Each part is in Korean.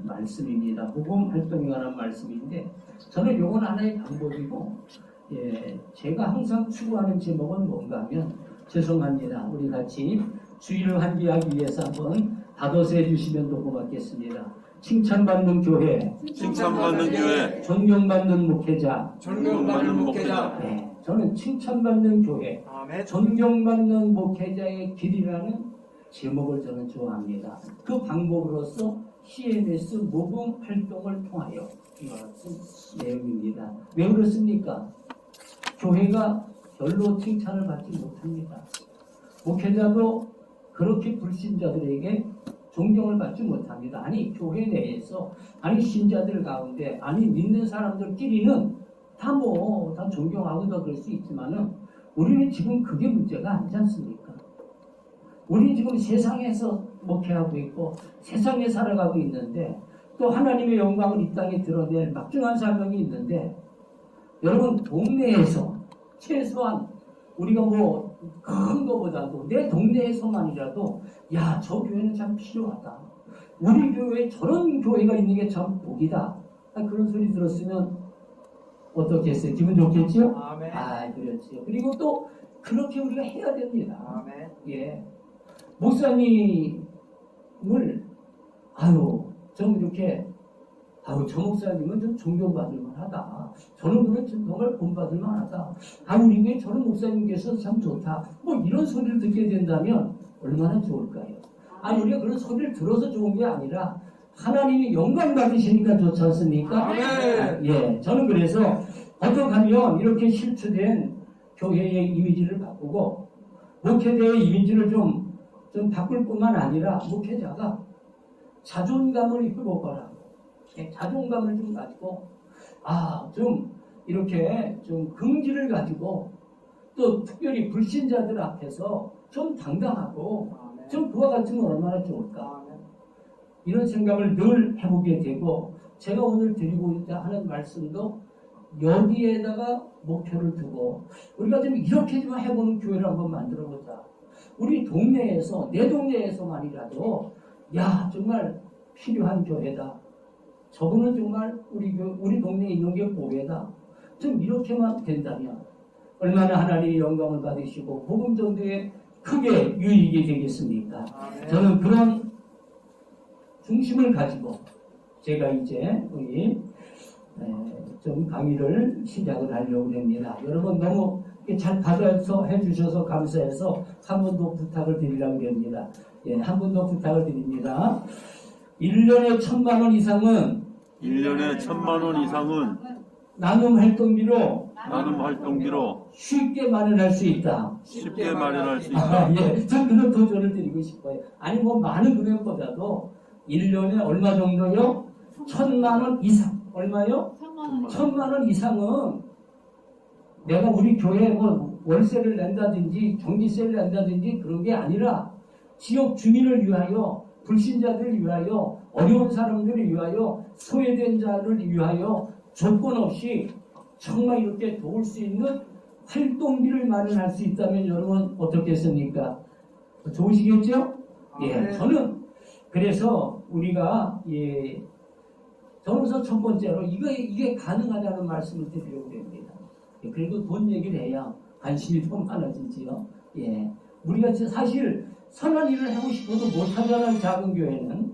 말씀입니다. 복음 활동에 관한 말씀인데 저는 이건 하나의 방법이고 제가 항상 추구하는 제목은 뭔가 하면 죄송합니다. 우리 같이 주의를 환기하기 위해서 한번 다도서 해주시면 더 고맙겠습니다. 칭찬받는 교회, 존경받는 목회자, 저는 칭찬받는 교회, 존경받는 목회자의 길이라는 제목을 저는 좋아합니다. 그 방법으로서 CMS 모금 활동을 통하여 이와 같은 내용입니다. 왜 그렇습니까? 교회가 별로 칭찬을 받지 못합니다. 목회자도 그렇게 불신자들에게 존경을 받지 못합니다. 아니 교회 내에서 신자들 가운데 믿는 사람들끼리는 다 존경하고 다 그럴 수 있지만은 우리는 지금 그게 문제가 아니지 않습니까? 우리 지금 세상에서 목회하고 있고 세상에 살아가고 있는데 또 하나님의 영광을 이 땅에 드러낼 막중한 사명이 있는데 여러분 동네에서 최소한 우리가 큰 거보다도 내 동네에서만이라도 저 교회는 참 필요하다. 우리 교회에 저런 교회가 있는 게 참 복이다. 그런 소리 들었으면 어떻겠어요? 기분 좋겠죠? 아멘. 그렇죠. 그리고 또 그렇게 우리가 해야 됩니다. 아멘. 예. 목사님을 좀 이렇게 저 목사님은 좀 존경받을 만하다. 저런 분은 정말 본받을 만하다. 우리 교회 저런 목사님께서 참 좋다. 이런 소리를 듣게 된다면 얼마나 좋을까요? 우리가 그런 소리를 들어서 좋은 게 아니라 하나님이 영광 받으시니까 좋지 않습니까? 저는 그래서 어떻게 하면 이렇게 실추된 교회의 이미지를 바꾸고 목회자의 이미지를 좀 바꿀 뿐만 아니라 목회자가 자존감을 회복하라고 자존감을 좀 가지고 좀 이렇게 좀 긍지를 가지고 또 특별히 불신자들 앞에서 좀 당당하고 좀 그와 같으면 얼마나 좋을까 이런 생각을 늘 해보게 되고 제가 오늘 드리고자 하는 말씀도 여기에다가 목표를 두고 우리가 좀 이렇게 좀 해보는 교회를 한번 만들어보자. 우리 동네에서 내 동네에서만이라도 정말 필요한 교회다. 저분은 정말 우리 동네에 있는 게 보배다. 좀 이렇게만 된다면 얼마나 하나님의 영광을 받으시고 복음 전도에 크게 유익이 되겠습니까? 저는 그런 중심을 가지고 제가 이제 좀 강의를 시작을 하려고 합니다. 여러분 너무 잘 받아서 해주셔서 감사해서 한 번 더 부탁을 드리려고 합니다. 한 번 더 부탁을 드립니다. 1년에 1,000만 원 이상은 나눔 활동비로 쉽게 마련할 수 있다. 전 그런 도전을 드리고 싶어요. 많은 금액보다도 1년에 얼마 정도요? 1,000만 원 이상. 얼마요? 1,000만 원 이상은 내가 우리 교회에 월세를 낸다든지 전기세를 낸다든지 그런 게 아니라 지역 주민을 위하여 불신자들을 위하여 어려운 사람들을 위하여 소외된 자를 위하여 조건 없이 정말 이렇게 도울 수 있는 활동비를 마련할 수 있다면 여러분 어떻겠습니까? 좋으시겠죠? 저는 그래서 우리가 저는 우선 첫 번째로 이게 가능하다는 말씀을 드리려고 합니다. 그리고 돈 얘기를 해야 관심이 더 많아지지요. 우리가 사실 선한 일을 하고 싶어도 못하잖아요. 작은 교회는.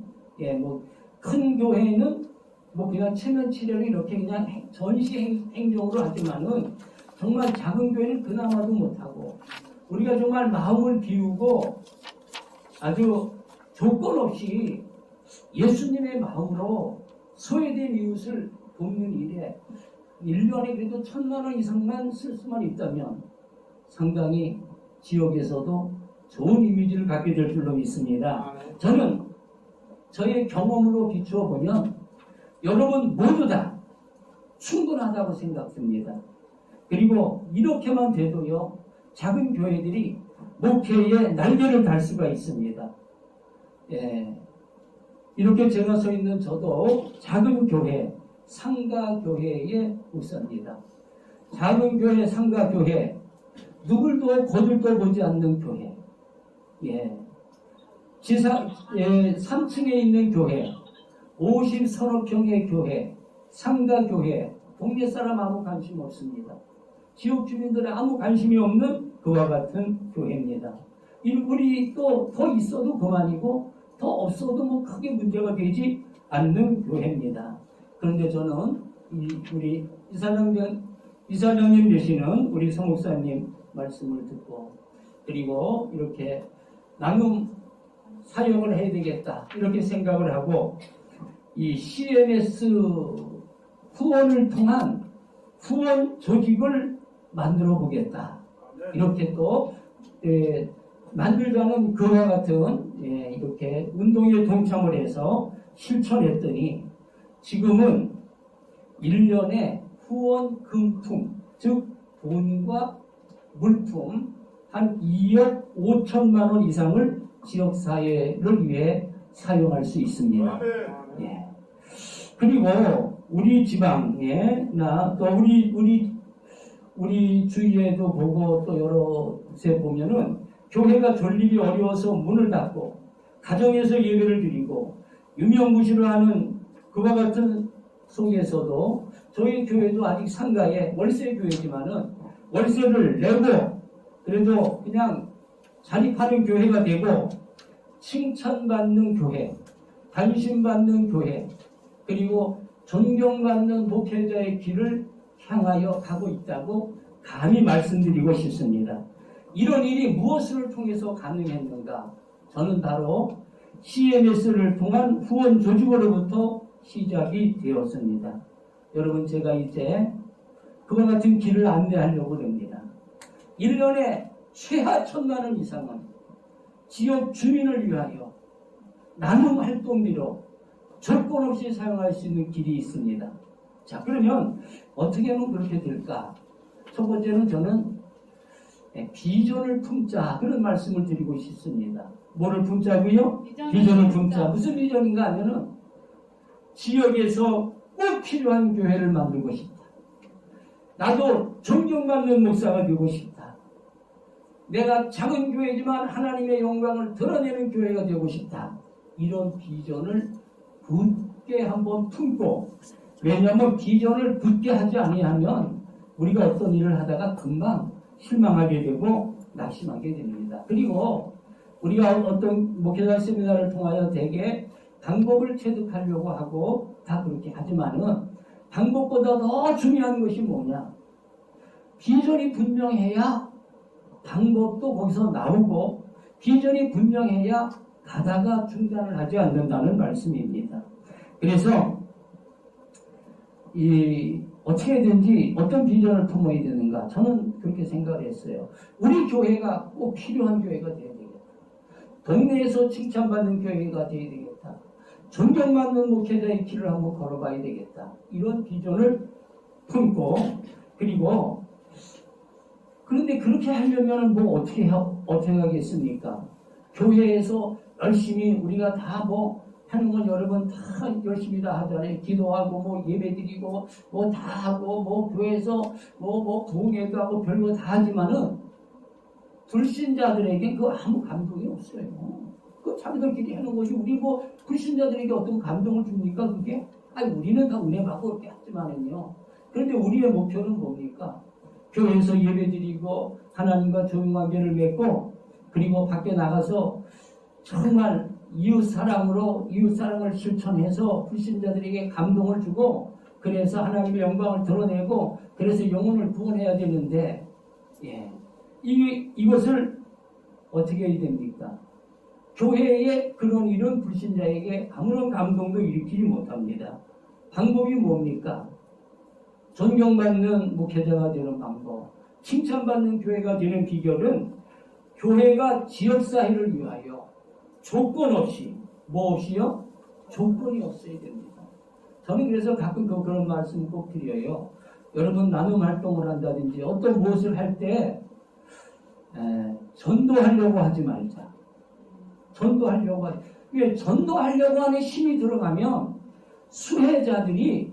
큰 교회는 그냥 체면 치료를 이렇게 그냥 전시 행정으로 하지만은 정말 작은 교회는 그나마도 못하고 우리가 정말 마음을 비우고 아주 조건 없이 예수님의 마음으로 소외된 이웃을 돕는 일에 1년에 그래도 1,000만 원 이상만 쓸 수만 있다면 상당히 지역에서도 좋은 이미지를 갖게 될 줄로 믿습니다. 저는 저의 경험으로 비추어 보면 여러분 모두 다 충분하다고 생각됩니다. 그리고 이렇게만 돼도요 작은 교회들이 목회에 날개를 달 수가 있습니다. 이렇게 제가 서 있는 저도 작은 교회 상가교회의 목사입니다. 작은 교회 상가교회 누굴도 거들떠 보지 않는 교회 3층에 있는 교회 50서너 평의 교회, 상가교회, 동네 사람 아무 관심 없습니다. 지역 주민들의 아무 관심이 없는 그와 같은 교회입니다. 우리 또 더 있어도 그만이고 더 없어도 뭐 크게 문제가 되지 않는 교회입니다. 그런데 저는 우리 이사장님 되시는 우리 서목사님 말씀을 듣고 그리고 이렇게 나눔 사역을 해야 되겠다 이렇게 생각을 하고 이 CMS 후원을 통한 후원 조직을 만들어 보겠다 이렇게 또 만들자는 그와 같은 이렇게 운동에 동참을 해서 실천했더니 지금은 1년에 후원 금품 즉 돈과 물품 한 2억 5천만 원 이상을 지역사회를 위해 사용할 수 있습니다. 예. 그리고 우리 지방에 또 우리 주위에도 보고 또 여러 곳에 보면은 교회가 존립이 어려워서 문을 닫고 가정에서 예배를 드리고 유명무실을 하는 그와 같은 속에서도 저희 교회도 아직 상가에 월세 교회지만은 월세를 내고 그래도 그냥 자립하는 교회가 되고 칭찬받는 교회, 관심받는 교회, 그리고 존경받는 목회자의 길을 향하여 가고 있다고 감히 말씀드리고 싶습니다. 이런 일이 무엇을 통해서 가능했는가? 저는 바로 CMS를 통한 후원 조직으로부터 시작이 되었습니다. 여러분 제가 이제 그와 같은 길을 안내하려고 합니다. 1년에 최하 1,000만 원 이상은 지역 주민을 위하여 나눔 활동비로 조건 없이 사용할 수 있는 길이 있습니다. 자, 그러면 어떻게 하면 그렇게 될까? 첫 번째는 저는 비전을 품자 그런 말씀을 드리고 싶습니다. 뭐를 품자고요? 비전을 품자. 무슨 비전인가 하면은 지역에서 꼭 필요한 교회를 만들고 싶다. 나도 존경받는 목사가 되고 싶다. 내가 작은 교회지만 하나님의 영광을 드러내는 교회가 되고 싶다. 이런 비전을 굳게 한번 품고, 왜냐하면 비전을 굳게 하지 아니하면 우리가 어떤 일을 하다가 금방 실망하게 되고 낙심하게 됩니다. 그리고 우리가 어떤 목회자 세미나를 통하여 대개 방법을 체득하려고 하고 다 그렇게 하지만은 방법보다 더 중요한 것이 뭐냐? 비전이 분명해야 방법도 거기서 나오고 비전이 분명해야 가다가 중단을 하지 않는다는 말씀입니다. 그래서 어떻게든지 어떤 비전을 품어야 되는가 저는 그렇게 생각을 했어요. 우리 교회가 꼭 필요한 교회가 되어야 되겠다. 동네에서 칭찬받는 교회가 되어야 되겠다. 존경받는 목회자의 길을 한번 걸어봐야 되겠다. 이런 비전을 품고 그리고 그런데 그렇게 하려면 뭐 어떻게 하겠습니까? 교회에서 열심히 우리가 다 하는 건 여러분 다 열심히 다 하잖아요. 기도하고 예배드리고 다 하고 교회에서 부흥회도 하고 별거 다 하지만은 불신자들에게 그 아무 감동이 없어요. 그 자기들끼리 하는 것이 우리 불신자들에게 어떤 감동을 줍니까 그게? 아니 우리는 다 은혜 받고 그렇게 하지만은요. 그런데 우리의 목표는 뭡니까? 교회에서 예배드리고 하나님과 좋은 관계를 맺고 그리고 밖에 나가서 정말 이웃사랑을 실천해서 불신자들에게 감동을 주고 그래서 하나님의 영광을 드러내고 그래서 영혼을 구원해야 되는데 이것을 어떻게 해야 됩니까? 교회의 그런 일은 불신자에게 아무런 감동도 일으키지 못합니다. 방법이 뭡니까? 존경받는 목회자가 되는 방법, 칭찬받는 교회가 되는 비결은 교회가 지역사회를 위하여 조건 없이 없이요? 조건이 없어야 됩니다. 저는 그래서 가끔 그런 말씀 꼭 드려요. 여러분 나눔 활동을 한다든지 어떤 무엇을 할 때 전도하려고 하지 말자. 전도하려고 하는 힘이 들어가면 수혜자들이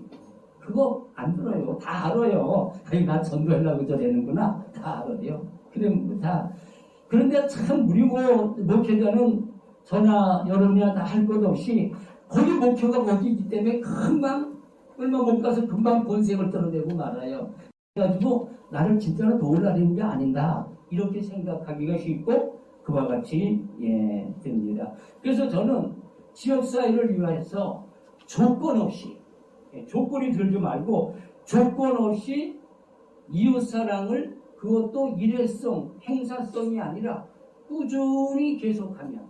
그거 안 들어요. 다 알아요. 나 전도하려고 저러는구나. 다 알아요. 그런데 참 우리 목회자는 저나 여러분이나 다 할 것 없이 거기 목표가 거기이기 때문에 금방 얼마 못 가서 금방 본색을 드러내고 말아요. 그래가지고 나를 진짜로 도우려는 게 아닌가 이렇게 생각하기가 쉽고 그와 같이 됩니다. 그래서 저는 지역사회를 위해서 조건 없이 조건이 들지 말고 조건 없이 이웃사랑을 그것도 일회성 행사성이 아니라 꾸준히 계속하면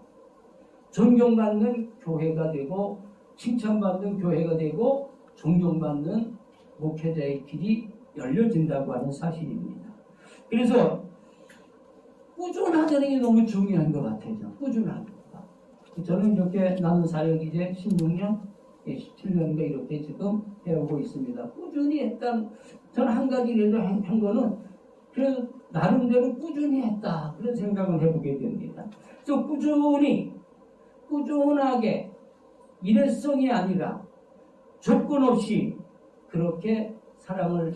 존경받는 교회가 되고 칭찬받는 교회가 되고 존경받는 목회자의 길이 열려진다고 하는 사실입니다. 그래서 꾸준하다는 게 너무 중요한 것 같아요. 꾸준한 것. 저는 이렇게 나눈 사역 이제 16년, 17년인가 이렇게 지금 해오고 있습니다. 꾸준히 했던, 저는 한 가지라도 한 거는 그래서 나름대로 꾸준히 했다. 그런 생각을 해보게 됩니다. 그래서 꾸준하게 일회성이 아니라 조건 없이 그렇게 사랑을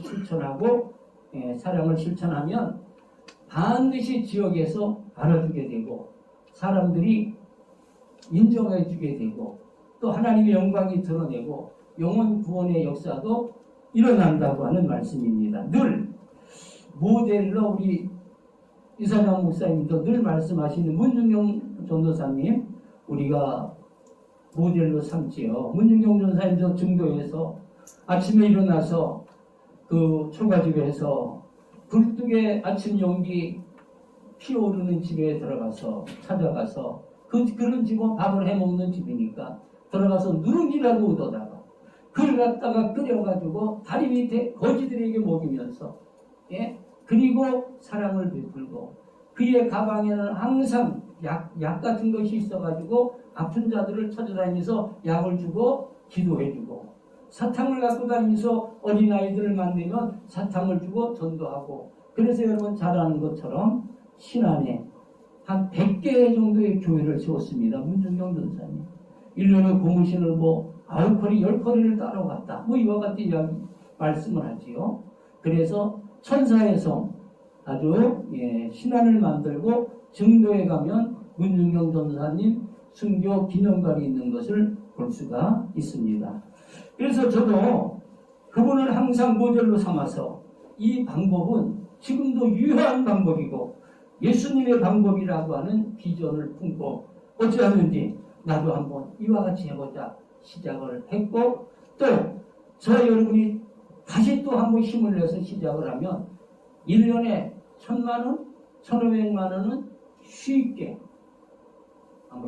실천하면 반드시 지역에서 알아주게 되고 사람들이 인정해주게 되고 또 하나님의 영광이 드러내고 영혼 구원의 역사도 일어난다고 하는 말씀입니다. 늘 모델로 우리 이사장 목사님도 늘 말씀하시는 문중영 전도사님 우리가 모델로 삼지요. 문중영 전도사님도 증도에서 아침에 일어나서 그 초가집에서 굴뚝에 아침 연기 피어오르는 집에 들어가서 찾아가서 그런 집은 밥을 해먹는 집이니까 들어가서 누룽지라도 얻어다가 그걸 갖다가 끓여가지고 다리 밑에 거지들에게 먹이면서 그리고 사랑을 베풀고 그의 가방에는 항상 약 같은 것이 있어가지고 아픈 자들을 찾아다니면서 약을 주고 기도해주고 사탕을 갖고 다니면서 어린아이들을 만나면 사탕을 주고 전도하고 그래서 여러분 잘 아는 것처럼 신안에 한 100개 정도의 교회를 세웠습니다. 문중영 전사님. 1년에 고무신을 9커리, 10커리를 따러 갔다. 이와 같은 이야기 말씀을 하지요. 그래서 천사의 성 아주 신안을 만들고 증도에 가면 문중영 전사님 순교 기념관이 있는 것을 볼 수가 있습니다. 그래서 저도 그분을 항상 모델로 삼아서 이 방법은 지금도 유효한 방법이고 예수님의 방법이라고 하는 비전을 품고 어찌하는지 나도 한번 이와 같이 해보자 시작을 했고 또 저 여러분이 다시 또 한번 힘을 내서 시작을 하면 1년에 1,000만원, 1,500만원은 쉽게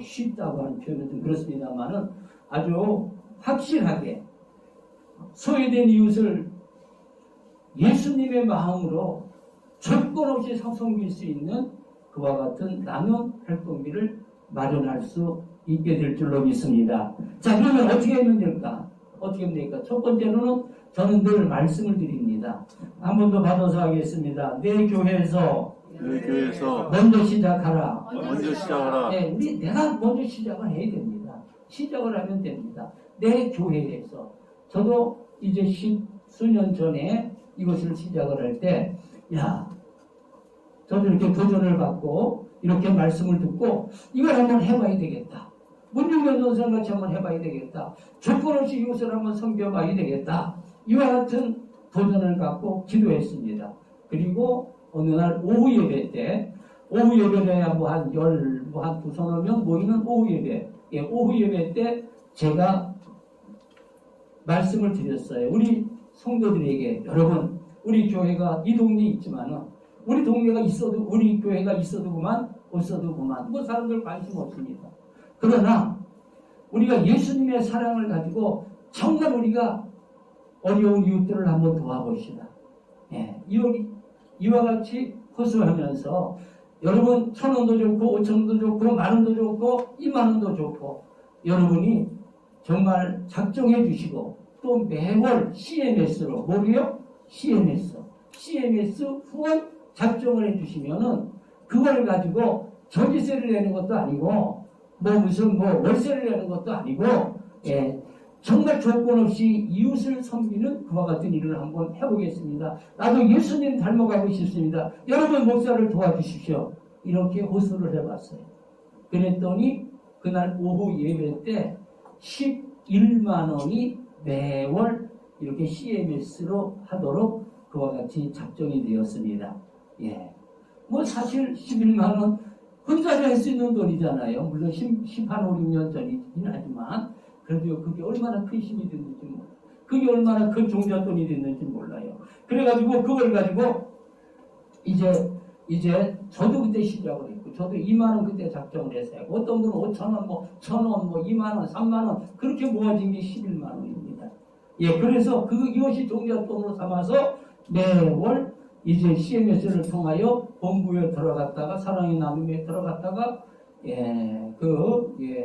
쉽다고 하는 표현은 좀 그렇습니다만은 아주 확실하게 소외된 이웃을 예수님의 마음으로 조건 없이 섬길 수 있는 그와 같은 나눔 활동비를 마련할 수 있게 될 줄로 믿습니다. 자, 그러면 어떻게 하면 될까? 첫 번째로는 저는 늘 말씀을 드립니다. 한 번 더 받아서 하겠습니다. 내 교회에서 먼저 시작하라. 내가 먼저 시작을 해야 됩니다. 시작을 하면 됩니다. 내 교회에서. 저도 이제 수년 전에 이것을 시작을 할 때, 저도 이렇게 도전을 받고, 이렇게 말씀을 듣고, 이걸 한번 해봐야 되겠다. 문중현 전사님 같이 한번 해봐야 되겠다. 조건 없이 이것을 한번 섬겨봐야 되겠다. 이와 같은 도전을 갖고 기도했습니다. 그리고 어느 날 오후 예배 때, 오후 예배에 한 두서너 명 모이는 오후 예배. 오후 예배 때 제가 말씀을 드렸어요. 우리 성도들에게, 여러분, 우리 교회가 이 동네에 있지만은, 우리 동네가 있어도, 우리 교회가 있어도 그만, 없어도 그만. 사람들 관심 없습니다. 그러나, 우리가 예수님의 사랑을 가지고 정말 우리가 어려운 이웃들을 한번 도와봅시다. 이와 같이 호소하면서, 여러분, 1,000원도 좋고, 5,000원도 좋고, 10,000원도 좋고, 20,000원도 좋고, 여러분이 정말 작정해 주시고, 또 매월 CMS로, 뭐래요? CMS 후원 작정을 해 주시면은, 그걸 가지고 전기세를 내는 것도 아니고, 월세를 내는 것도 아니고, 정말 조건 없이 이웃을 섬기는 그와 같은 일을 한번 해보겠습니다. 나도 예수님 닮아가고 싶습니다. 여러분 목사를 도와주십시오. 이렇게 호소를 해봤어요. 그랬더니 그날 오후 예배 때 11만 원이 매월 이렇게 CMS로 하도록 그와 같이 작정이 되었습니다. 예. 뭐 사실 11만 원 혼자서 할 수 있는 돈이잖아요. 물론 10한 5, 6년 전이긴 하지만 그래도 그게 얼마나 큰 힘이 됐는지 몰라요. 그게 얼마나 큰 종잣돈이 됐는지 몰라요. 그래가지고 그걸 가지고 이제 저도 그때 시작을 했고 저도 2만 원 그때 작정을 했어요. 어떤 분은 5천 원, 뭐 1,000원, 뭐 2만 원, 3만 원 그렇게 모아진 게 11만 원입니다. 예, 그래서 이것이 종잣돈으로 삼아서 매월 이제 CMS를 통하여 본부에 들어갔다가 사랑의 나눔에 들어갔다가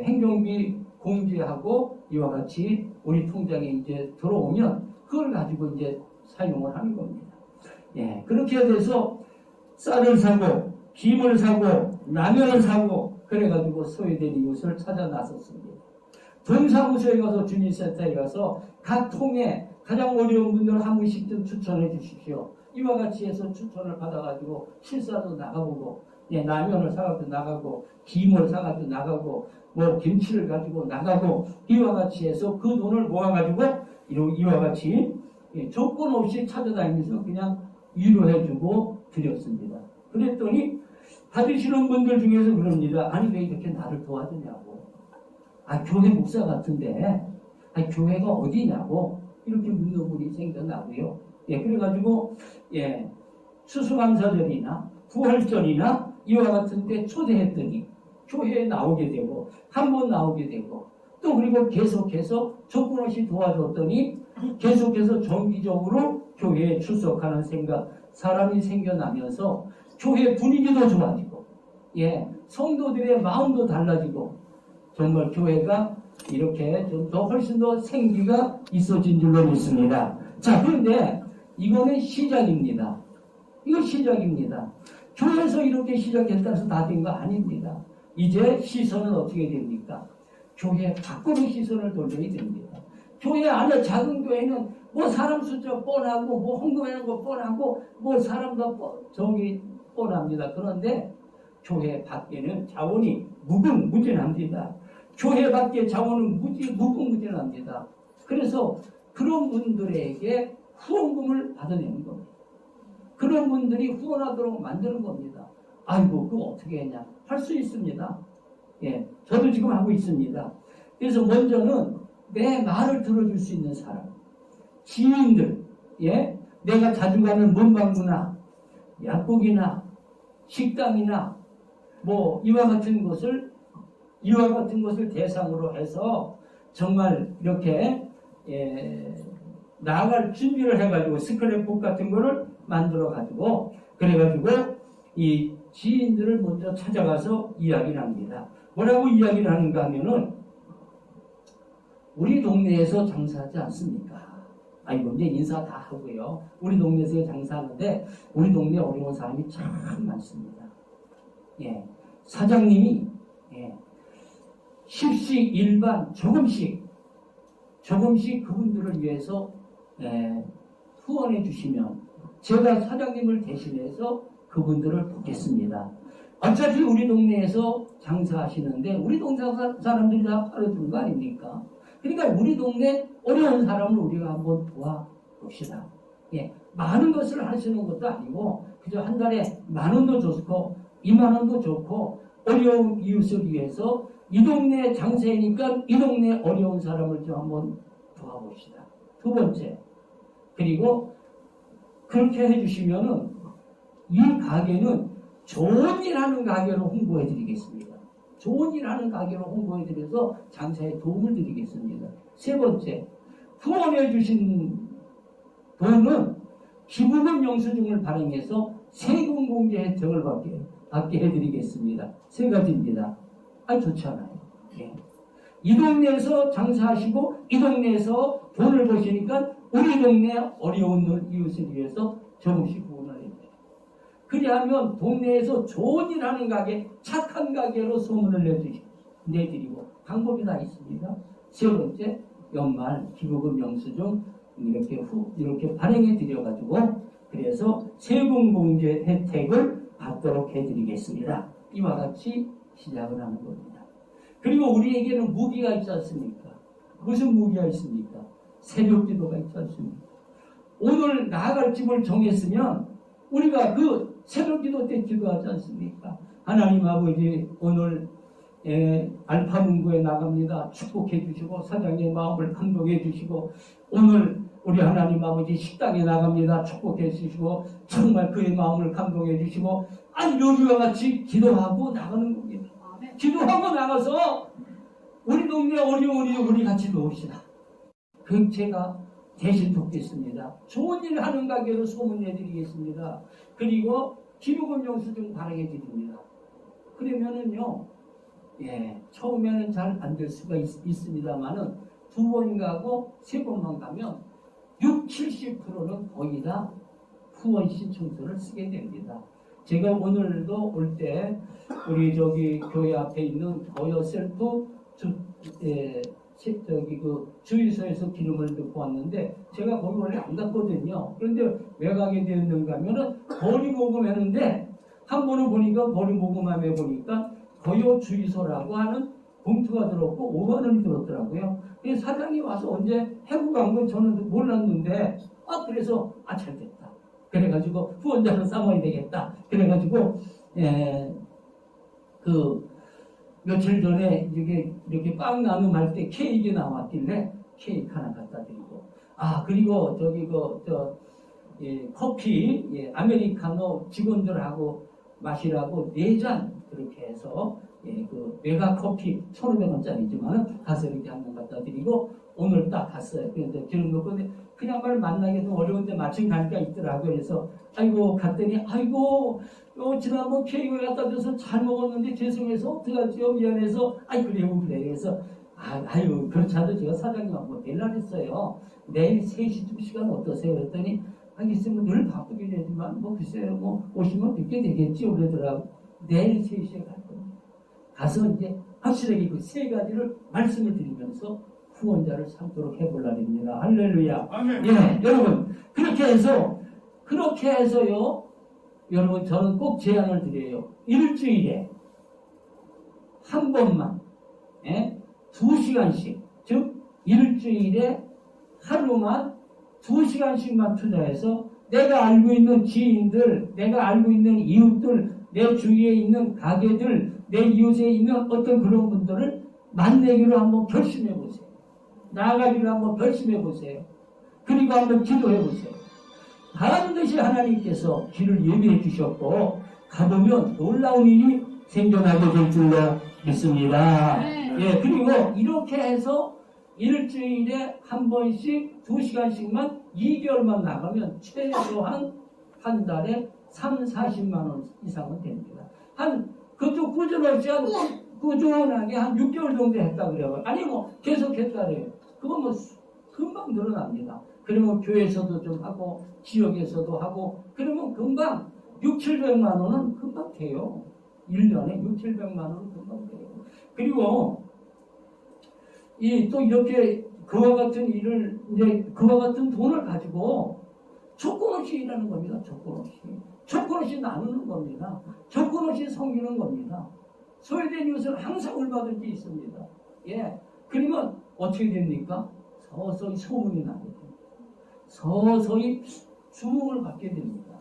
행정비 공제하고 이와 같이 우리 통장에 이제 들어오면 그걸 가지고 이제 사용을 하는 겁니다. 예, 그렇게 돼서 쌀을 사고 김을 사고 라면을 사고 그래가지고 소외된 이웃을 찾아 나섰습니다. 동사무소에 가서 주민센터에 가서 각 통에 가장 어려운 분들 한 분씩 좀 추천해 주십시오. 이와 같이 해서 추천을 받아가지고 실사도 나가보고 라면을 사가지고 나가고 김을 사가지고 나가고 뭐 김치를 가지고 나가고 이와 같이 해서 그 돈을 모아가지고 이와 같이 조건 없이 찾아다니면서 그냥 위로해주고 드렸습니다. 그랬더니 받으시는 분들 중에서 그럽니다. 아니 왜 이렇게 나를 도와주냐고. 교회 목사 같은데 교회가 어디냐고 이렇게 묻는 분이 생겨나고요. 그래가지고 추수감사절이나 부활절이나 이와 같은 데 초대했더니 교회에 나오게 되고 한 번 나오게 되고 또 그리고 계속해서 조건 없이 도와줬더니 계속해서 정기적으로 교회에 출석하는 사람이 생겨나면서 교회 분위기도 좋아지고 성도들의 마음도 달라지고 정말 교회가 이렇게 좀 더 훨씬 더 생기가 있어진 줄로 믿습니다. 자, 그런데 이거는 시작입니다. 이거 시작입니다. 교회에서 이렇게 시작했다 해서 다 된 거 아닙니다. 이제 시선은 어떻게 됩니까? 교회 밖으로 시선을 돌려야 됩니다. 교회 안에 작은 교회는 뭐 사람 숫자 뻔하고 뭐 헌금하는 거 뻔하고 뭐 사람도 정이 뻔합니다. 그런데 교회 밖에는 자원이 무궁무진합니다. 교회 밖에 자원은 무궁무진합니다. 그래서 그런 분들에게 후원금을 받아내는 겁니다. 그런 분들이 후원하도록 만드는 겁니다. 아이고 그거 어떻게 했냐 할 수 있습니다. 저도 지금 하고 있습니다. 그래서 먼저는 내 말을 들어줄 수 있는 사람, 지인들, 내가 자주 가는 문방구나 약국이나 식당이나 뭐 이와 같은 것을 대상으로 해서 정말 이렇게 나아갈 준비를 해가지고 스크랩북 같은 거를 만들어가지고 그래가지고 이 지인들을 먼저 찾아가서 이야기를 합니다. 뭐라고 이야기를 하는가 하면은 우리 동네에서 장사하지 않습니까? 이제 인사 다 하고요. 우리 동네에서 장사하는데 우리 동네에 어려운 사람이 참 많습니다. 사장님이 십식 일반 조금씩 그분들을 위해서 후원해 주시면 제가 사장님을 대신해서 그분들을 돕겠습니다. 어차피 우리 동네에서 장사하시는데 우리 동네 사람들이 다 팔아주는 거 아닙니까? 그러니까 우리 동네 어려운 사람을 우리가 한번 도와봅시다. 많은 것을 하시는 것도 아니고 그저 한 달에 10,000원도 좋고 20,000원도 좋고 어려운 이웃을 위해서 이 동네 장사니까 이 동네 어려운 사람을 좀 한번 도와봅시다. 두 번째, 그리고 그렇게 해주시면은 이 가게는 좋은 일 하는 가게로 홍보해드리겠습니다. 좋은 일 하는 가게로 홍보해드려서 장사에 도움을 드리겠습니다. 세 번째, 후원해주신 돈은 기부금 영수증을 발행해서 세금 공제 혜택을 받게 해드리겠습니다. 세 가지입니다. 좋잖아요. 이 동네에서 장사하시고 이 동네에서 돈을 버시니까 우리 동네 어려운 이웃을 위해서 조금씩 후원을 해주세요. 그리하면 동네에서 좋은 일 하는 가게, 착한 가게로 소문을 내드리고 방법이 다 있습니다. 세 번째, 연말 기부금 영수증 이렇게 발행해 드려가지고 그래서 세금 공제 혜택을 받도록 해드리겠습니다. 이와 같이 시작을 하는 겁니다. 그리고 우리에게는 무기가 있지 않습니까? 무슨 무기가 있습니까? 새벽 기도가 있지 않습니까? 오늘 나아갈 집을 정했으면 우리가 그 새벽 기도 때 기도하지 않습니까? 하나님 아버지, 오늘 알파 문구에 나갑니다. 축복해 주시고 사장의 마음을 감동해 주시고, 오늘 우리 하나님 아버지 식당에 나갑니다. 축복해 주시고 정말 그의 마음을 감동해 주시고, 아니 여기와 같이 기도하고 나가는 겁니다. 기도하고 나가서 우리 동네 어려우니 우리 같이 놓읍시다. 그 제가 대신 돕겠습니다. 좋은 일 하는 가게로 소문내드리겠습니다. 그리고 기록은 영수증 발행해 드립니다. 그러면은요, 처음에는 잘 안 될 수가 있습니다만은 두 번 가고 세 번만 가면 60~70%는 거의 다 후원 신청서를 쓰게 됩니다. 제가 오늘도 올 때 우리 저기 교회 앞에 있는 더여 셀프 그 주유소에서 기름을 넣고 왔는데, 제가 거기 원래 안 갔거든요. 그런데 왜 가게 되었는가 하면은 거리 모금했는데, 한 번은 보니까 거리 모금함에 보니까 더여 주유소라고 하는 봉투가 들었고 5만 원이 들었더라고요. 그래서 사장이 와서 언제 해고 간 건 저는 몰랐는데, 그래서 잘 됐다. 그래가지고 후원자를 삼아야 되겠다. 그래가지고 그 며칠 전에 이렇게 빵 나눔할 때 케이크 나왔길래 케이크 하나 갖다 드리고, 그리고 저기 커피 아메리카노 직원들하고 마시라고 4잔 그렇게 해서 그 메가 커피 1,500원짜리지만 가서 이렇게 한 번 갖다 드리고, 오늘 딱 갔어요. 그런데 기름 넣고, 그냥 말 만나기 좀 어려운데 마침 가니까 있더라고요. 그래서 갔더니 지난번 케이크를 갖다 줘서 잘 먹었는데 죄송해서 어떡하지요? 미안해서 그래요. 그래서 그렇지 않아도 제가 사장님하고 낼라 했어요. 내일 3시 2시간 어떠세요? 그랬더니 있으면 늘 바쁘긴 하지만 글쎄요, 오시면 뵙게 되겠지요. 그러더라고. 내일 3시에 갈 겁니다. 가서 이제 확실하게 그 세 가지를 말씀을 드리면서 후원자를 삼도록 해볼랍니다. 할렐루야. 여러분, 그렇게 해서요, 여러분, 저는 꼭 제안을 드려요. 일주일에 한 번만, 2시간씩, 즉 일주일에 하루만 2시간씩만 투자해서 내가 알고 있는 지인들, 내가 알고 있는 이웃들, 내 주위에 있는 가게들, 내 이웃에 있는 어떤 그런 분들을 만나기로 한번 결심해 보세요. 나아가기로 한번 결심해 보세요. 그리고 한번 기도해 보세요. 반드시 하나님께서 길을 예비해 주셨고, 가보면 놀라운 일이 생겨나게 될 줄로 믿습니다. 그리고 이렇게 해서 일주일에 한 번씩 2시간씩만 2개월만 나가면 최소한 한 달에 30~40만 원 이상은 됩니다. 그것도 꾸준하게 한 6개월 정도 했다 그래요. 계속 했다 그래요. 그건 금방 늘어납니다. 그러면 교회에서도 좀 하고 지역에서도 하고, 그러면 금방 600~700만 원은 금방 돼요. 1년에 600~700만 원은 금방 돼요. 그리고 또 이렇게 그와 같은 일을, 그와 같은 돈을 가지고 조건 없이 일하는 겁니다. 조건 없이 나누는 겁니다. 조건 없이 섬기는 겁니다. 소외된 이웃은 항상 얼마든지 있습니다. 그러면 어떻게 됩니까? 서서히 소문이 나게 됩니다. 서서히 주목을 받게 됩니다.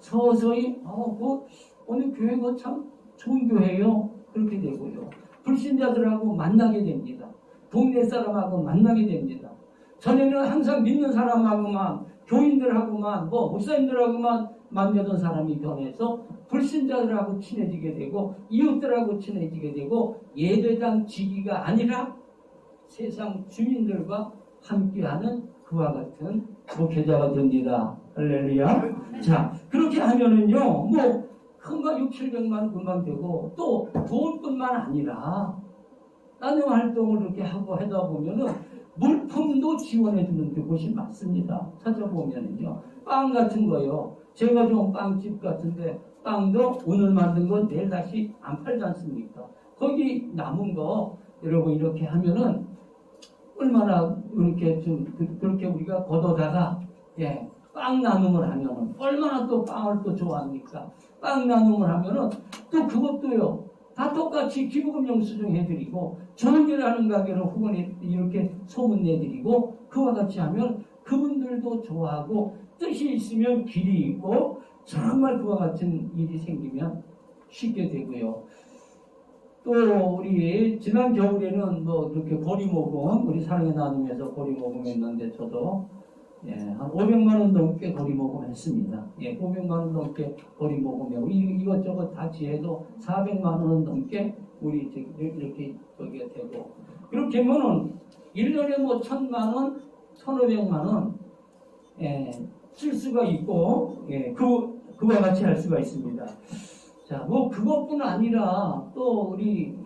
서서히 오늘 교회가 참 좋은 교회요. 그렇게 되고요. 불신자들하고 만나게 됩니다. 동네 사람하고 만나게 됩니다. 전에는 항상 믿는 사람하고만, 교인들하고만, 목사님들하고만 만나던 사람이 변해서 불신자들하고 친해지게 되고, 이웃들하고 친해지게 되고, 예배당 지기가 아니라 세상 주민들과 함께하는 그와 같은 목회자가 됩니다. 할렐루야. 자, 그렇게 하면은요, 금방 600~700만 금방 되고, 또 돈뿐만 아니라 다른 활동을 이렇게 하고 하다 보면은 물품도 지원해 주는 곳이 많습니다. 찾아보면은요, 빵 같은 거요. 제가 좀 빵집 같은데 빵도 오늘 만든 건 내일 다시 안 팔지 않습니까? 거기 남은 거 여러분 이렇게 하면은 얼마나 그렇게 우리가 걷어다가 빵 나눔을 하면은 얼마나 또 빵을 또 좋아합니까? 빵 나눔을 하면은 또 그것도요, 다 똑같이 기부금 영수증 해드리고 좋은 일 하는 가게로 후원해 이렇게 소문 내드리고 그와 같이 하면 그분들도 좋아하고 뜻이 있으면 길이 있고 정말 그와 같은 일이 생기면 쉽게 되고요. 또 우리 지난 겨울에는 뭐 이렇게 거리 모금 우리 사랑의 나눔에서 거리 모금했는데 저도 한 500만 원 넘게 거리 모금했습니다. 500만 원 넘게 거리 모금하고 이것저것 다 지해도 400만 원 넘게 우리 이렇게 저기가 되고 그렇게 하면은 1년에 뭐 1,000만 원, 1,500만 원 쓸 수가 있고 그와 같이 할 수가 있습니다. 자, 뭐 그것뿐 아니라 또 우리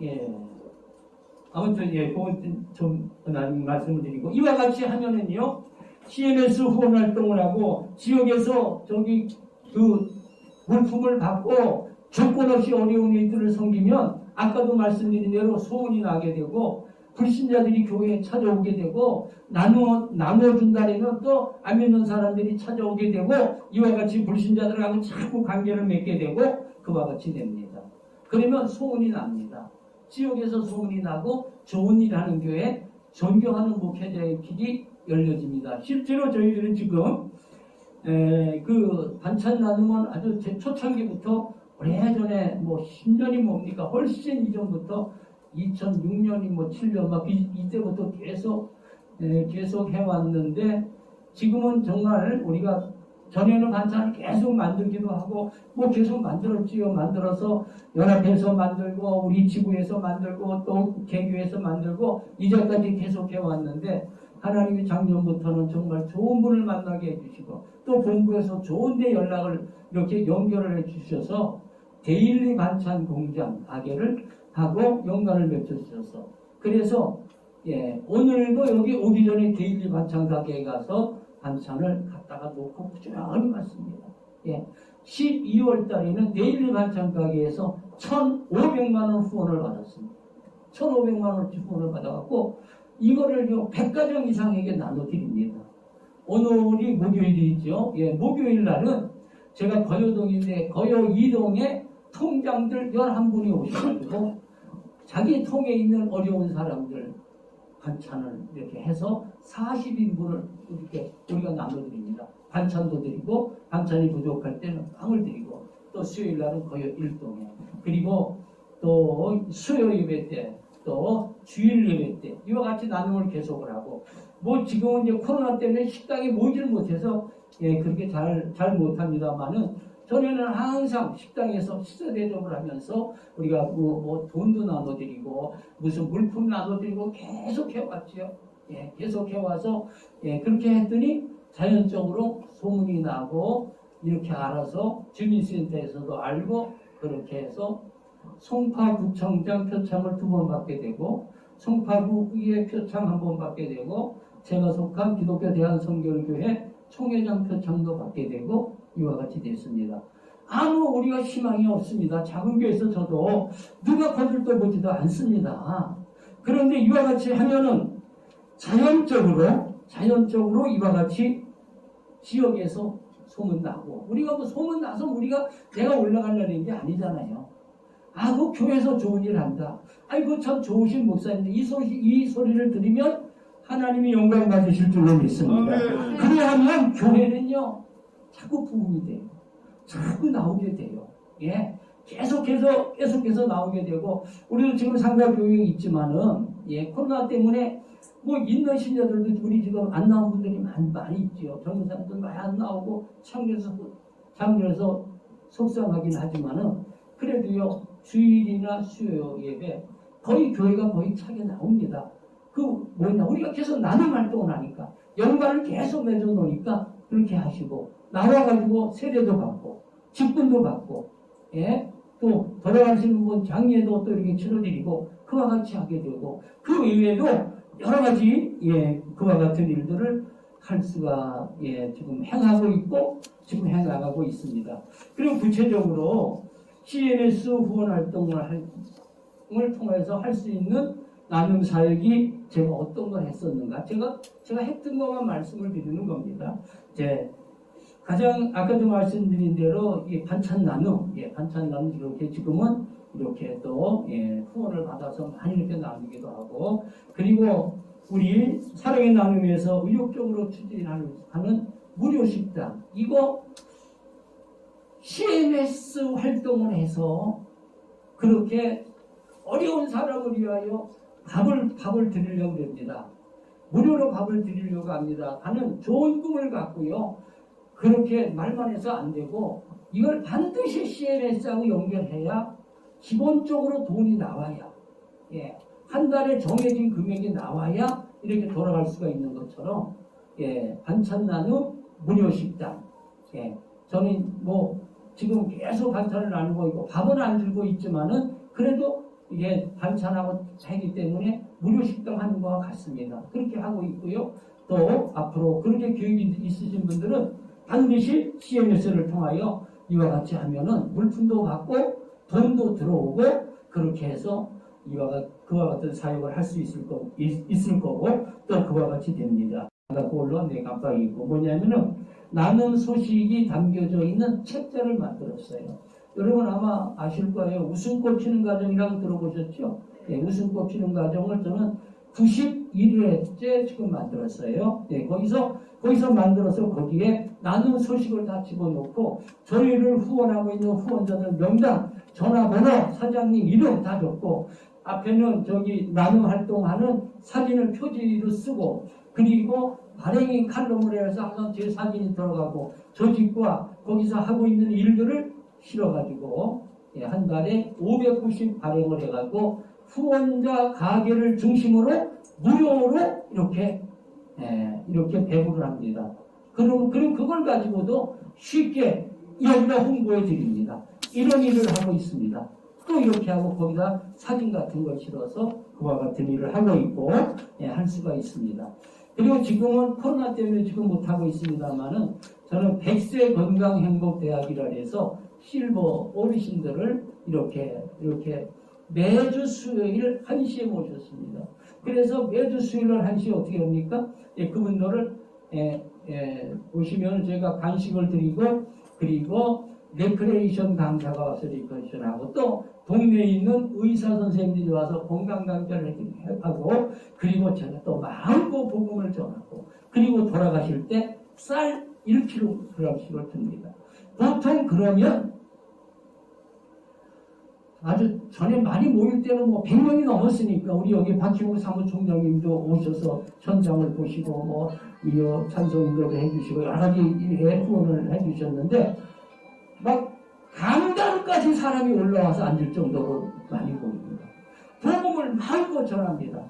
아무튼 그건 좀 나중에 말씀을 드리고 이와 같이 하면은요 CNS 후원 활동을 하고 지역에서 저기 그 물품을 받고 조건 없이 어려운 이들을 섬기면 아까도 말씀드린 대로 소문이 나게 되고 불신자들이 교회에 찾아오게 되고 나눠준다면 또 안 믿는 사람들이 찾아오게 되고 이와 같이 불신자들하고 자꾸 관계를 맺게 되고 그와 같이 됩니다. 그러면 소문이 납니다. 지역에서 소문이 나고 좋은 일 하는 교회 존경하는 목회자의 길이 열려집니다. 실제로 저희들은 지금 그 반찬 나눔은 아주 제 초창기부터 오래전에 뭐 10년이 뭡니까 훨씬 이전부터 2006년이 뭐 7년 막 이때부터 계속 해왔는데 지금은 정말 우리가 전에는 반찬을 계속 만들기도 하고 뭐 계속 만들었지요. 만들어서 연합해서 만들고 우리 지구에서 만들고 또 개교에서 만들고 이제까지 계속 해왔는데 하나님이 작년부터는 정말 좋은 분을 만나게 해주시고 또 본부에서 좋은데 연락을 이렇게 연결을 해주셔서 데일리 반찬 공장 가게를 하고 연관을 맺어주셔서 그래서 오늘도 여기 오기 전에 데일리 반찬 가게에 가서 반찬을 갖다가 놓고 꾸준히 맞습니다. 12월 달에는 데일리 반찬 가게에서 1,500만 원 후원을 받았습니다. 1,500만 원치 후원을 받아갖고 이거를요 100가정 이상에게 나눠드립니다. 오늘이 목요일이죠. 목요일 날은 제가 거여동인데 거여 2동에 통장들 11분이 오셔가지고 자기 통에 있는 어려운 사람들 반찬을 이렇게 해서 40인분을 이렇게 우리가 나눠드립니다. 반찬도 드리고 반찬이 부족할 때는 빵을 드리고 또 수요일 날은 거여 1동에 그리고 또 수요 예배 때 또 주일 예배 때 이와 같이 나눔을 계속을 하고 뭐 지금은 이제 코로나 때문에 식당에 모이질 못해서 그렇게 잘 못합니다만은 전에는 항상 식당에서 식사 대접을 하면서 우리가 뭐 돈도 나눠드리고 무슨 물품 나눠드리고 계속 해왔죠. 계속 해와서 그렇게 했더니 자연적으로 소문이 나고 이렇게 알아서 주민센터에서도 알고 그렇게 해서 송파구청장 표창을 2번 받게 되고 송파구의 표창 1번 받게 되고 제가 속한 기독교 대한선교교회 총회장 표창도 받게 되고 이와 같이 됐습니다. 아무 우리가 희망이 없습니다. 작은 교회에서 저도 누가 거들떠 보지도 않습니다. 그런데 이와 같이 하면은 자연적으로 이와 같이 지역에서 소문나고 우리가 뭐 소문나서 우리가 내가 올라가려는 게 아니잖아요. 그 교회에서 좋은 일 한다. 아이고 참 좋으신 목사님들 이 소리를 들으면 하나님이 영광 받으실 줄로 믿습니다. 그래야하면 교회는요 자꾸 부흥이 돼요. 자꾸 나오게 돼요. 계속해서 나오게 되고 우리도 지금 상가교육이 있지만은 코로나 때문에 뭐 있는 신자들도 우리 지금 안 나온 분들이 많이 있죠. 젊은 사람들 많이 안 나오고 참여해서 속상하긴 하지만은 그래도요 주일이나 수요 예배 거의 교회가 거의 차게 나옵니다. 우리가 계속 나눔 활동을 하니까 연관을 계속 맺어 놓으니까 그렇게 하시고 나와가지고 세례도 받고 직분도 받고 또 돌아가시는 분 장례도 또 이렇게 치러드리고 그와 같이 하게 되고 그 이외에도 여러 가지 그와 같은 일들을 할 수가 지금 행하고 있고 지금 행하고 있습니다. 그리고 구체적으로 CNS 후원 활동을 통해서 할 수 있는 나눔 사역이 제가 어떤 걸 했었는가 제가 했던 것만 말씀을 드리는 겁니다. 가장 아까도 말씀드린 대로 반찬 나눔 이렇게 지금은 이렇게 또 후원을 받아서 많이 이렇게 나누기도 하고, 그리고 우리 사랑의 나눔에서 의욕적으로 추진하는 무료 식당, 이거 CMS 활동을 해서 그렇게 어려운 사람을 위하여 밥을 드리려고 합니다. 무료로 밥을 드리려고 합니다. 하는 좋은 꿈을 갖고요. 그렇게 말만 해서 안 되고 이걸 반드시 CMS하고 연결해야 기본적으로 돈이 나와야, 한 달에 정해진 금액이 나와야 이렇게 돌아갈 수가 있는 것처럼, 반찬 나눔 무료 식당, 저는 뭐 지금 계속 반찬을 나누고 있고 밥은 안 들고 있지만은 그래도 이게 반찬하고 하기 때문에 무료 식당 하는 거와 같습니다. 그렇게 하고 있고요. 또 앞으로 그렇게 계획이 있으신 분들은 반드시 CMS를 통하여 이와 같이 하면은 물품도 받고 돈도 들어오고 그렇게 해서 그와 같은 사역을 할 수 있을 거고 또 그와 같이 됩니다. 그걸로 내 깜빡이고 뭐냐면은 나눔 소식이 담겨져 있는 책자를 만들었어요. 여러분 아마 아실 거예요. 웃음꽃 피는 가정이라고 들어보셨죠? 웃음꽃 피는 가정을 저는 91회째 지금 만들었어요. 거기서 만들어서 거기에 나눔 소식을 다 집어넣고 저희를 후원하고 있는 후원자들 명단, 전화번호, 사장님 이름 다 적고 앞에는 저기 나눔 활동하는 사진을 표지로 쓰고 그리고 발행인 칼럼을 해서 항상 제 사진이 들어가고 조직과 거기서 하고 있는 일들을 실어가지고 한 달에 590 발행을 해가지고 후원자 가게를 중심으로 무료로 이렇게 배부를 합니다. 그럼 그걸 가지고도 쉽게 여기다 홍보해 드립니다. 이런 일을 하고 있습니다. 또 이렇게 하고 거기다 사진 같은 걸 실어서 그와 같은 일을 하고 있고 할 수가 있습니다. 그리고 지금은 코로나 때문에 지금 못하고 있습니다만은 저는 100세 건강행복대학이라 해서 실버 어르신들을 이렇게 매주 수요일 1시에 모셨습니다. 그래서 매주 수요일 1시에 어떻게 합니까? 그분들을 오시면 저희가 간식을 드리고 그리고 레크레이션 강사가 와서 레크레이션하고 또 동네에 있는 의사 선생님들이 와서 건강 강좌를 하고 그리고 제가 또 마음껏 복음을 전하고 그리고 돌아가실 때 쌀 1kg씩을 듭니다. 보통 그러면 아주 전에 많이 모일 때는 뭐 100명이 넘었으니까 우리 여기 박희웅 사무총장님도 오셔서 현장을 보시고 찬송인도도 해주시고 여러 가지 후원을 해주셨는데 막 강단까지 사람이 올라와서 앉을 정도로 많이 보입니다. 복음을 마음껏 전합니다.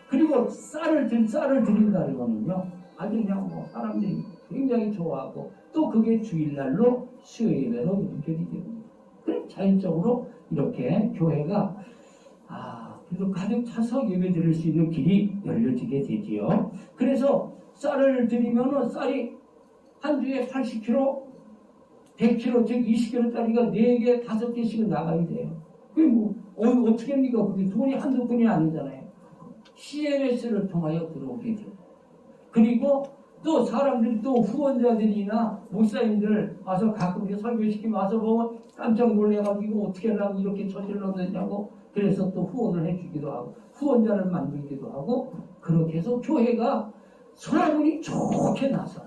그리고 쌀을 드린다는 거는요 아주 그냥 사람들이 굉장히 좋아하고 또 그게 주일날로 수요예배로 연결이 됩니다. 그럼 자연적으로 이렇게 교회가 그래도 가득 차서 예배 드릴 수 있는 길이 열려지게 되지요. 그래서 쌀을 드리면은 쌀이 한 주에 80kg, 100kg, 즉 20kg짜리가 4개, 5개씩은 나가야 돼요. 그게 어떻게 합니까? 그게 돈이 한두 푼이 아니잖아요. CMS를 통하여 들어오게 돼요. 그리고 또 사람들이 또 후원자들이나 목사님들 와서 가끔 이렇게 설교시키면 와서 보면 깜짝 놀래가지고 어떻게 하려고 이렇게 저질렀느냐고 그래서 또 후원을 해주기도 하고 후원자를 만들기도 하고 그렇게 해서 교회가 소문이 좋게 나서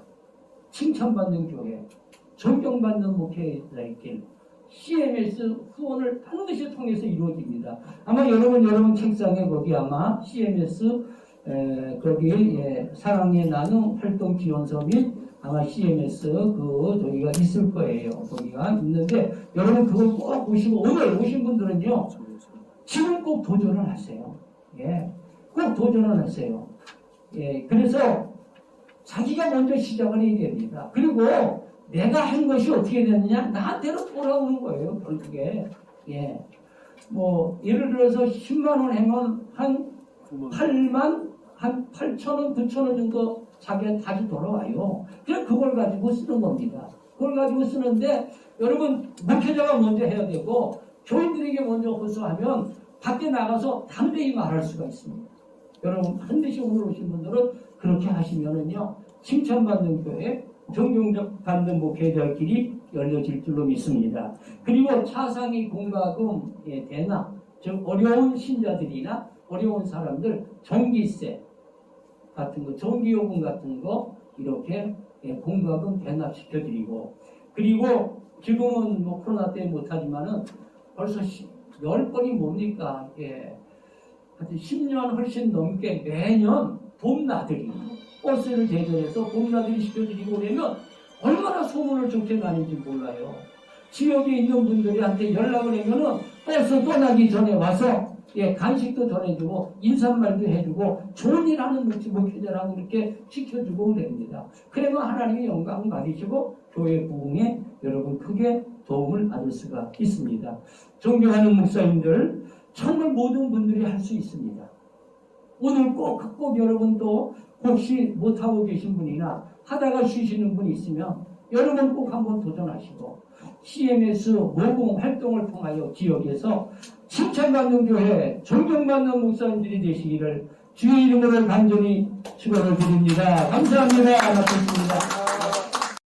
칭찬받는 교회, 존경받는 목회자의 길, CMS 후원을 반드시 통해서 이루어집니다. 아마 여러분 책상에 거기 아마 CMS 거기 사랑의 나눔 활동 지원서 및 아마 CMS 저기가 있을 거예요. 거기가 있는데 여러분 그걸 꼭 보시고 오늘 오신 분들은요 지금 꼭 도전을 하세요. 꼭 도전을 하세요. 그래서 자기가 먼저 시작을 해야 됩니다. 그리고 내가 한 것이 어떻게 됐느냐 나한테로 돌아오는 거예요. 결국에 예를 들어서 10만 원 하면 한 8,000원, 9,000원 정도 자기한테 다시 돌아와요. 그냥 그걸 가지고 쓰는 겁니다. 그걸 가지고 쓰는데 여러분 목회자가 먼저 해야 되고 교인들에게 먼저 호소하면 밖에 나가서 담대히 말할 수가 있습니다. 여러분 반드시 오늘 오신 분들은 그렇게 하시면은요 칭찬받는 교회, 존경받는 목회자의 길이 열려질 줄로 믿습니다. 그리고 차상위 공과금의 대납, 즉 어려운 신자들이나 어려운 사람들 전기세 같은 거, 전기요금 같은 거 이렇게 공과금 대납시켜드리고, 그리고 지금은 뭐 코로나 때문에 못하지만은 벌써 10번이 뭡니까? 하여튼 10년 훨씬 넘게 매년 봄나들이 버스를 대절해서 봄나들이 시켜드리고 그러면 얼마나 소문을 좋게 나는지 몰라요. 지역에 있는 분들한테 연락을 하면은 버스 떠나기 전에 와서 간식도 전해주고 인사말도 해주고 좋은 일 하는 목회자라고 이렇게 시켜주고 그럽니다. 그러면 하나님의 영광을 받으시고 교회 부흥에 여러분 크게 도움을 받을 수가 있습니다. 존경하는 목사님들, 정말 모든 분들이 할 수 있습니다. 오늘 꼭 여러분 또 혹시 못하고 계신 분이나 하다가 쉬시는 분이 있으면 여러분 꼭 한번 도전하시고 CMS 모금 활동을 통하여 지역에서 칭찬받는 교회, 존경받는 목사님들이 되시기를 주의 이름으로 간절히 축원을 드립니다. 감사합니다. 고맙습니다.